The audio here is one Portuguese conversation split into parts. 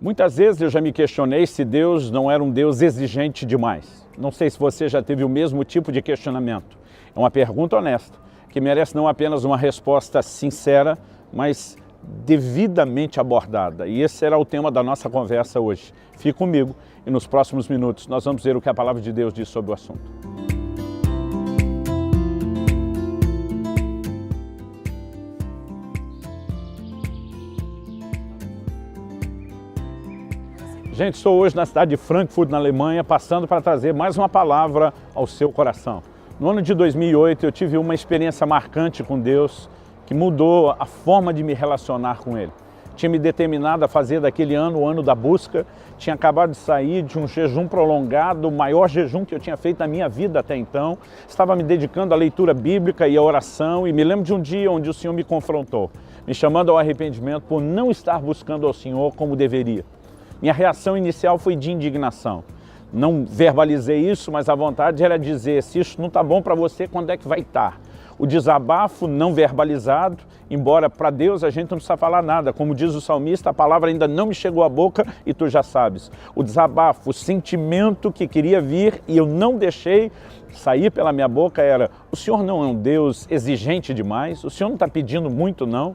Muitas vezes eu já me questionei se Deus não era um Deus exigente demais. Não sei se você já teve o mesmo tipo de questionamento. É uma pergunta honesta, que merece não apenas uma resposta sincera, mas devidamente abordada. E esse será o tema da nossa conversa hoje. Fique comigo e nos próximos minutos nós vamos ver o que a palavra de Deus diz sobre o assunto. Gente, estou hoje na cidade de Frankfurt, na Alemanha, passando para trazer mais uma palavra ao seu coração. No ano de 2008, eu tive uma experiência marcante com Deus que mudou a forma de me relacionar com Ele. Tinha me determinado a fazer daquele ano o ano da busca, tinha acabado de sair de um jejum prolongado, o maior jejum que eu tinha feito na minha vida até então. Estava me dedicando à leitura bíblica e à oração e me lembro de um dia onde o Senhor me confrontou, me chamando ao arrependimento por não estar buscando ao Senhor como deveria. Minha reação inicial foi de indignação. Não verbalizei isso, mas a vontade era dizer, se isso não está bom para você, quando é que vai estar? O desabafo não verbalizado, embora para Deus a gente não precisa falar nada. Como diz o salmista, a palavra ainda não me chegou à boca e tu já sabes. O desabafo, o sentimento que queria vir e eu não deixei sair pela minha boca era, o Senhor não é um Deus exigente demais, o Senhor não está pedindo muito não.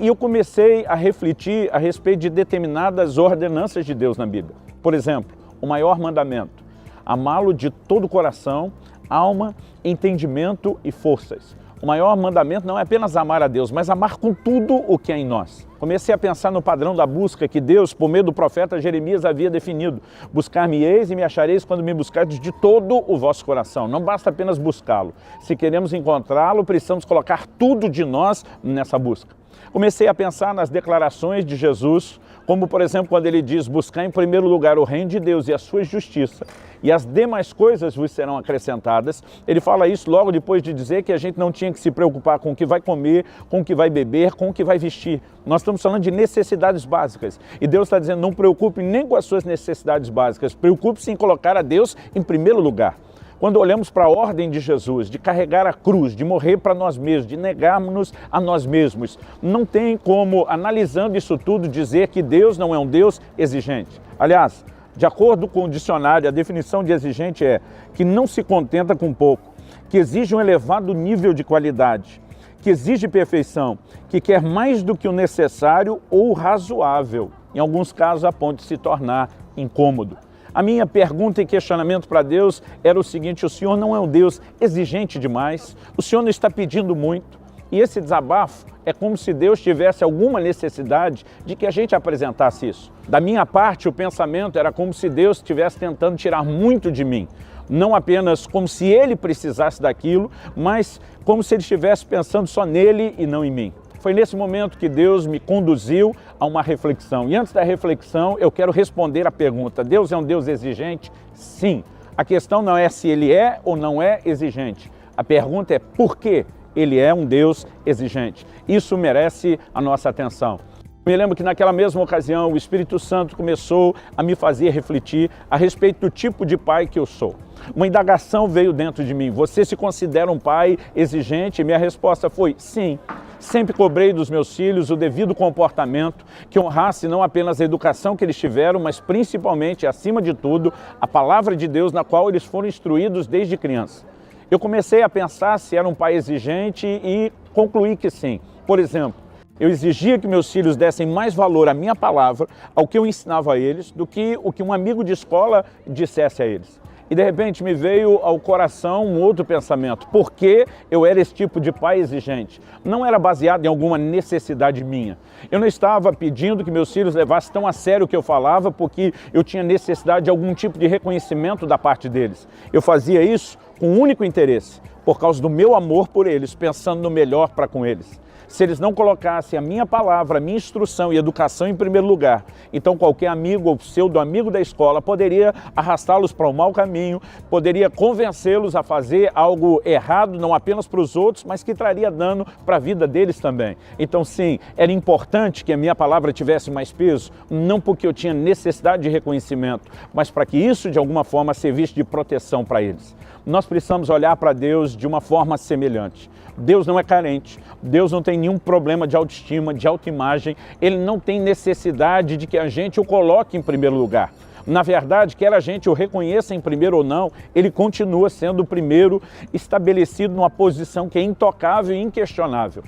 E eu comecei a refletir a respeito de determinadas ordenanças de Deus na Bíblia. Por exemplo, o maior mandamento, amá-lo de todo o coração, alma, entendimento e forças. O maior mandamento não é apenas amar a Deus, mas amar com tudo o que é em nós. Comecei a pensar no padrão da busca que Deus, por meio do profeta Jeremias, havia definido. Buscar-me-eis e me achareis quando me buscardes de todo o vosso coração. Não basta apenas buscá-lo. Se queremos encontrá-lo, precisamos colocar tudo de nós nessa busca. Comecei a pensar nas declarações de Jesus, como por exemplo quando ele diz, buscar em primeiro lugar o reino de Deus e a sua justiça, e as demais coisas vos serão acrescentadas. Ele fala isso logo depois de dizer que a gente não tinha que se preocupar com o que vai comer, com o que vai beber, com o que vai vestir. Nós estamos falando de necessidades básicas. E Deus está dizendo, não preocupe nem com as suas necessidades básicas, preocupe-se em colocar a Deus em primeiro lugar. Quando olhamos para a ordem de Jesus, de carregar a cruz, de morrer para nós mesmos, de negarmos-nos a nós mesmos, não tem como, analisando isso tudo, dizer que Deus não é um Deus exigente. Aliás, de acordo com o dicionário, a definição de exigente é que não se contenta com pouco, que exige um elevado nível de qualidade, que exige perfeição, que quer mais do que o necessário ou razoável, em alguns casos a ponto de se tornar incômodo. A minha pergunta e questionamento para Deus era o seguinte, o Senhor não é um Deus exigente demais, o Senhor não está pedindo muito, e esse desabafo é como se Deus tivesse alguma necessidade de que a gente apresentasse isso. Da minha parte, o pensamento era como se Deus estivesse tentando tirar muito de mim, não apenas como se Ele precisasse daquilo, mas como se Ele estivesse pensando só nele e não em mim. Foi nesse momento que Deus me conduziu a uma reflexão. E antes da reflexão, eu quero responder a pergunta, Deus é um Deus exigente? Sim. A questão não é se Ele é ou não é exigente. A pergunta é por que Ele é um Deus exigente. Isso merece a nossa atenção. Me lembro que naquela mesma ocasião o Espírito Santo começou a me fazer refletir a respeito do tipo de pai que eu sou. Uma indagação veio dentro de mim, você se considera um pai exigente? E minha resposta foi sim. Sempre cobrei dos meus filhos o devido comportamento que honrasse não apenas a educação que eles tiveram, mas principalmente, acima de tudo, a palavra de Deus na qual eles foram instruídos desde criança. Eu comecei a pensar se era um pai exigente e concluí que sim. Por exemplo, eu exigia que meus filhos dessem mais valor à minha palavra, ao que eu ensinava a eles, do que o que um amigo de escola dissesse a eles. E de repente me veio ao coração um outro pensamento. Por que eu era esse tipo de pai exigente? Não era baseado em alguma necessidade minha. Eu não estava pedindo que meus filhos levassem tão a sério o que eu falava porque eu tinha necessidade de algum tipo de reconhecimento da parte deles. Eu fazia isso com um único interesse, por causa do meu amor por eles, pensando no melhor para com eles. Se eles não colocassem a minha palavra, a minha instrução e educação em primeiro lugar, então qualquer amigo ou pseudo-amigo da escola poderia arrastá-los para o mau caminho, poderia convencê-los a fazer algo errado, não apenas para os outros, mas que traria dano para a vida deles também. Então sim, era importante que a minha palavra tivesse mais peso, não porque eu tinha necessidade de reconhecimento, mas para que isso de alguma forma servisse de proteção para eles. Nós precisamos olhar para Deus de uma forma semelhante. Deus não é carente, Deus não tem tem nenhum problema de autoestima, de autoimagem, ele não tem necessidade de que a gente o coloque em primeiro lugar. Na verdade, quer a gente o reconheça em primeiro ou não, ele continua sendo o primeiro, estabelecido numa posição que é intocável e inquestionável.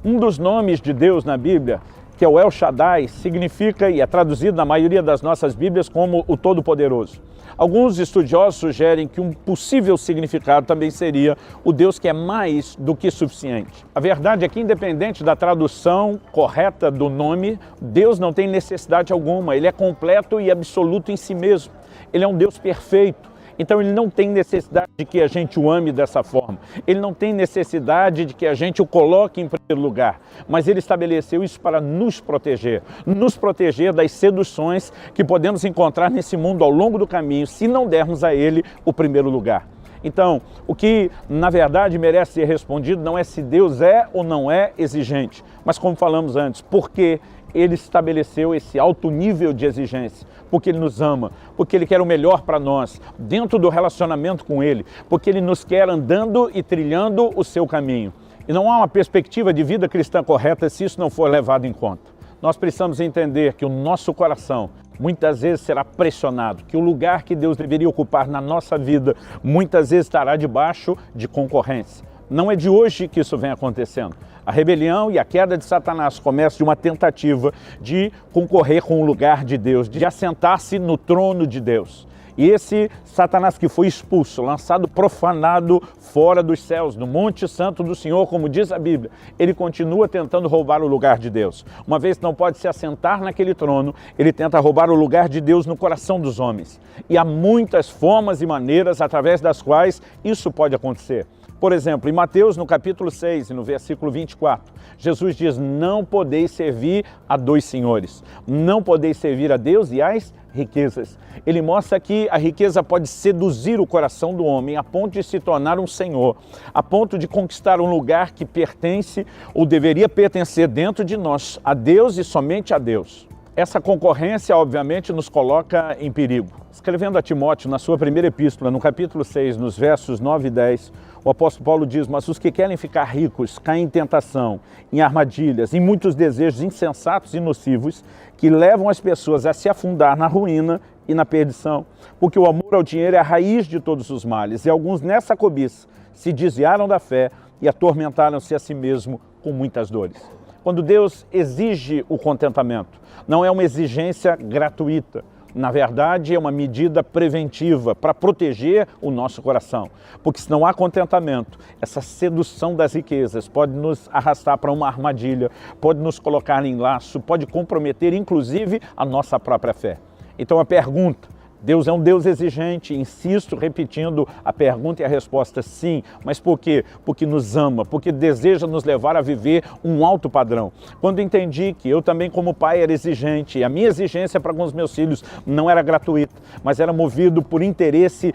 Um dos nomes de Deus na Bíblia, que é o El Shaddai, significa e é traduzido na maioria das nossas Bíblias como o Todo-Poderoso. Alguns estudiosos sugerem que um possível significado também seria o Deus que é mais do que suficiente. A verdade é que, independente da tradução correta do nome, Deus não tem necessidade alguma, ele é completo e absoluto em si mesmo. Ele é um Deus perfeito. Então ele não tem necessidade de que a gente o ame dessa forma, ele não tem necessidade de que a gente o coloque em primeiro lugar, mas ele estabeleceu isso para nos proteger das seduções que podemos encontrar nesse mundo ao longo do caminho, se não dermos a ele o primeiro lugar. Então, o que na verdade merece ser respondido não é se Deus é ou não é exigente, mas como falamos antes, por que ele estabeleceu esse alto nível de exigência? Porque ele nos ama, porque ele quer o melhor para nós, dentro do relacionamento com ele, porque ele nos quer andando e trilhando o seu caminho. E não há uma perspectiva de vida cristã correta se isso não for levado em conta. Nós precisamos entender que o nosso coração muitas vezes será pressionado, que o lugar que Deus deveria ocupar na nossa vida muitas vezes estará debaixo de concorrência. Não é de hoje que isso vem acontecendo. A rebelião e a queda de Satanás começam de uma tentativa de concorrer com o lugar de Deus, de assentar-se no trono de Deus. E esse Satanás que foi expulso, lançado, profanado fora dos céus, no Monte Santo do Senhor, como diz a Bíblia, ele continua tentando roubar o lugar de Deus. Uma vez que não pode se assentar naquele trono, ele tenta roubar o lugar de Deus no coração dos homens. E há muitas formas e maneiras através das quais isso pode acontecer. Por exemplo, em Mateus, no capítulo 6, e no versículo 24, Jesus diz: não podeis servir a dois senhores, não podeis servir a Deus e às riquezas. Ele mostra que a riqueza pode seduzir o coração do homem a ponto de se tornar um senhor, a ponto de conquistar um lugar que pertence ou deveria pertencer dentro de nós, a Deus e somente a Deus. Essa concorrência, obviamente, nos coloca em perigo. Escrevendo a Timóteo, na sua primeira epístola, no capítulo 6, nos versos 9 e 10, o apóstolo Paulo diz: mas os que querem ficar ricos caem em tentação, em armadilhas, em muitos desejos insensatos e nocivos, que levam as pessoas a se afundar na ruína e na perdição. Porque o amor ao dinheiro é a raiz de todos os males, e alguns nessa cobiça se desviaram da fé e atormentaram-se a si mesmo com muitas dores. Quando Deus exige o contentamento, não é uma exigência gratuita. Na verdade, é uma medida preventiva para proteger o nosso coração. Porque se não há contentamento, essa sedução das riquezas pode nos arrastar para uma armadilha, pode nos colocar em laço, pode comprometer inclusive a nossa própria fé. Então a pergunta: Deus é um Deus exigente, insisto repetindo a pergunta e a resposta: sim. Mas por quê? Porque nos ama, porque deseja nos levar a viver um alto padrão. Quando entendi que eu também como pai era exigente, e a minha exigência para com os meus filhos não era gratuita, mas era movido por interesse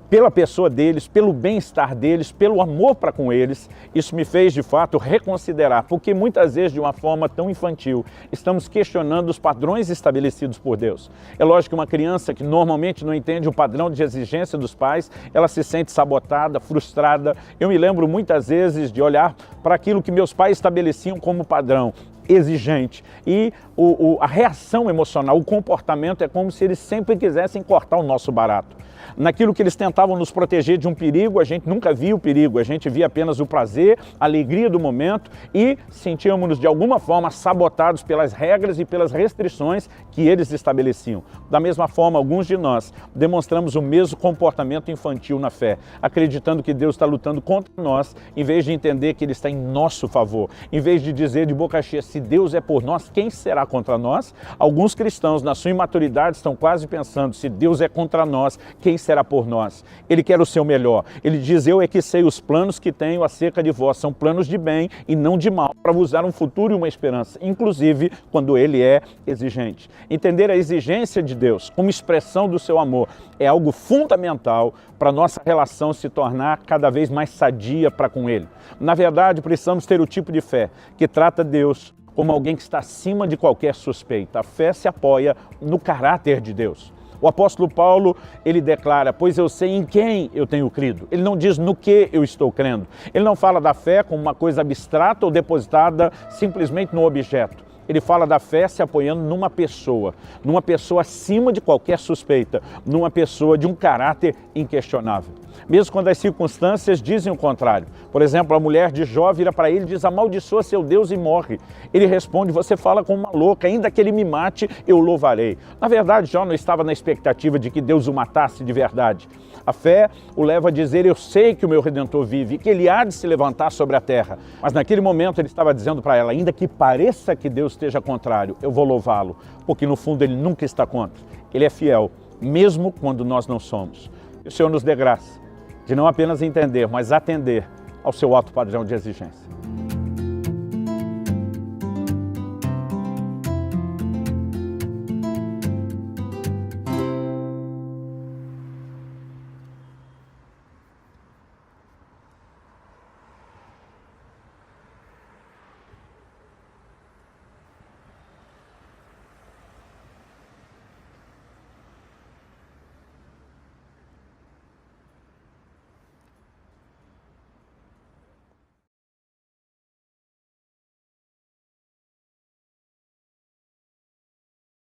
pela pessoa deles, pelo bem-estar deles, pelo amor para com eles, isso me fez de fato reconsiderar, porque muitas vezes de uma forma tão infantil estamos questionando os padrões estabelecidos por Deus. É lógico que uma criança que normalmente não entende o padrão de exigência dos pais, ela se sente sabotada, frustrada. Eu me lembro muitas vezes de olhar para aquilo que meus pais estabeleciam como padrão exigente, e a reação emocional, o comportamento é como se eles sempre quisessem cortar o nosso barato. Naquilo que eles tentavam nos proteger de um perigo, a gente nunca via o perigo, a gente via apenas o prazer, a alegria do momento, e sentíamos-nos de alguma forma sabotados pelas regras e pelas restrições que eles estabeleciam. Da mesma forma, alguns de nós demonstramos o mesmo comportamento infantil na fé, acreditando que Deus está lutando contra nós, em vez de entender que Ele está em nosso favor, em vez de dizer de boca cheia: se Deus é por nós, quem será contra nós? Alguns cristãos, na sua imaturidade, estão quase pensando: se Deus é contra nós, quem será por nós? Ele quer o seu melhor. Ele diz: eu é que sei os planos que tenho acerca de vós, são planos de bem e não de mal, para vos dar um futuro e uma esperança, inclusive quando Ele é exigente. Entender a exigência de Deus como expressão do seu amor é algo fundamental para a nossa relação se tornar cada vez mais sadia para com Ele. Na verdade, precisamos ter o tipo de fé que trata Deus como alguém que está acima de qualquer suspeita. A fé se apoia no caráter de Deus. O apóstolo Paulo, ele declara, pois eu sei em quem eu tenho crido. Ele não diz no que eu estou crendo. Ele não fala da fé como uma coisa abstrata ou depositada simplesmente no objeto. Ele fala da fé se apoiando numa pessoa acima de qualquer suspeita, numa pessoa de um caráter inquestionável. Mesmo quando as circunstâncias dizem o contrário. Por exemplo, a mulher de Jó vira para ele e diz, amaldiçoa seu Deus e morre. Ele responde, você fala como uma louca, ainda que ele me mate, eu louvarei. Na verdade, Jó não estava na expectativa de que Deus o matasse de verdade. A fé o leva a dizer, eu sei que o meu Redentor vive e que ele há de se levantar sobre a terra. Mas naquele momento ele estava dizendo para ela, ainda que pareça que Deus esteja contrário, eu vou louvá-lo, porque no fundo ele nunca está contra. Ele é fiel, mesmo quando nós não somos. E o Senhor nos dê graça de não apenas entender, mas atender ao seu alto padrão de exigência.